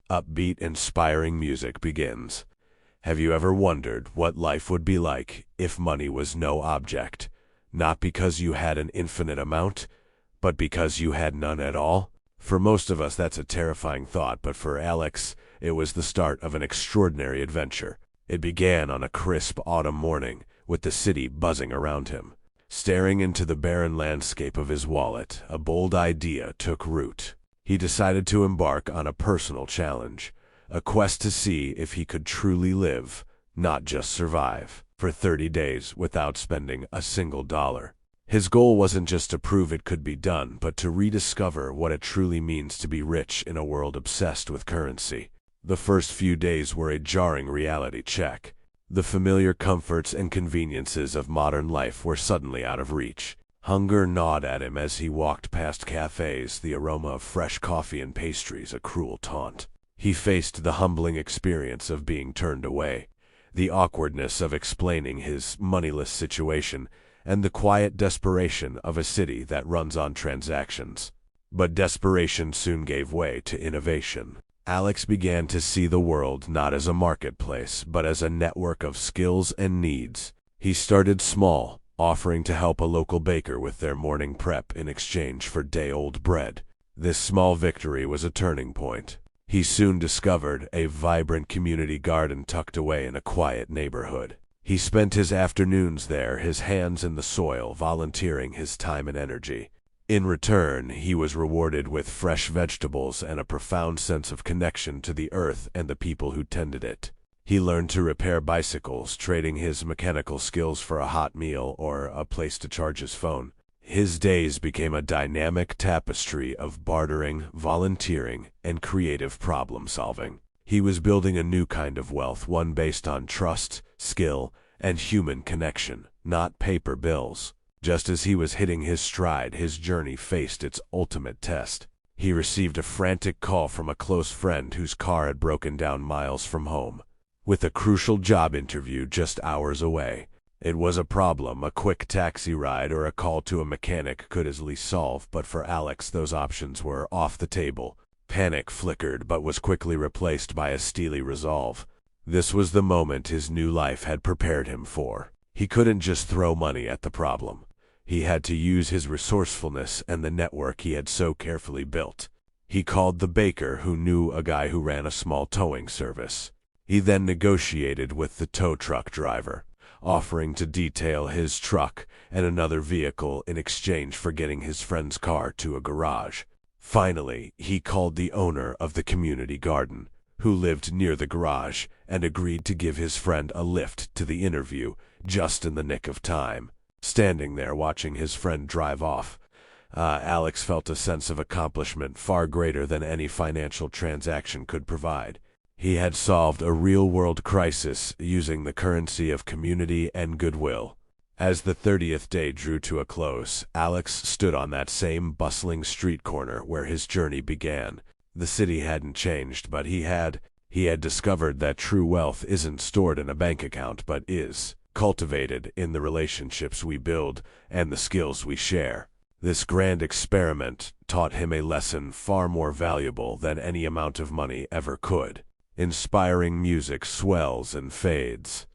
upbeat, inspiring music begins. Have you ever wondered what life would be like if money was no object? Not because you had an infinite amount, but because you had none at all? For most of us, that's a terrifying thought, but for Alex, it was the start of an extraordinary adventure. It began on a crisp autumn morning, with the city buzzing around him. Staring into the barren landscape of his wallet, a bold idea took root. He decided to embark on a personal challenge, a quest to see if he could truly live, not just survive, for 30 days without spending a single dollar. His goal wasn't just to prove it could be done, but to rediscover what it truly means to be rich in a world obsessed with currency. The first few days were a jarring reality check. The familiar comforts and conveniences of modern life were suddenly out of reach. Hunger gnawed at him as he walked past cafes, the aroma of fresh coffee and pastries a cruel taunt. He faced the humbling experience of being turned away, the awkwardness of explaining his moneyless situation, and the quiet desperation of a city that runs on transactions. But desperation soon gave way to innovation. Alex began to see the world not as a marketplace, but as a network of skills and needs. He started small, offering to help a local baker with their morning prep in exchange for day-old bread. This small victory was a turning point. He soon discovered a vibrant community garden tucked away in a quiet neighborhood. He spent his afternoons there, his hands in the soil, volunteering his time and energy. In return, he was rewarded with fresh vegetables and a profound sense of connection to the earth and the people who tended it. He learned to repair bicycles, trading his mechanical skills for a hot meal or a place to charge his phone. His days became a dynamic tapestry of bartering, volunteering, and creative problem-solving. He was building a new kind of wealth, one based on trust, skill, and human connection, not paper bills. Just as he was hitting his stride, his journey faced its ultimate test. He received a frantic call from a close friend whose car had broken down miles from home. With a crucial job interview just hours away, it was a problem a quick taxi ride or a call to a mechanic could easily solve, but for Alex those options were off the table. Panic flickered but was quickly replaced by a steely resolve. This was the moment his new life had prepared him for. He couldn't just throw money at the problem. He had to use his resourcefulness and the network he had so carefully built. He called the baker, who knew a guy who ran a small towing service. He then negotiated with the tow truck driver, offering to detail his truck and another vehicle in exchange for getting his friend's car to a garage. Finally, he called the owner of the community garden, who lived near the garage, and agreed to give his friend a lift to the interview just in the nick of time. Standing there watching his friend drive off, Alex felt a sense of accomplishment far greater than any financial transaction could provide. He had solved a real-world crisis using the currency of community and goodwill. As the 30th day drew to a close, Alex stood on that same bustling street corner where his journey began. The city hadn't changed, but he had discovered that true wealth isn't stored in a bank account, but is cultivated in the relationships we build and the skills we share. This grand experiment taught him a lesson far more valuable than any amount of money ever could. Inspiring music swells and fades.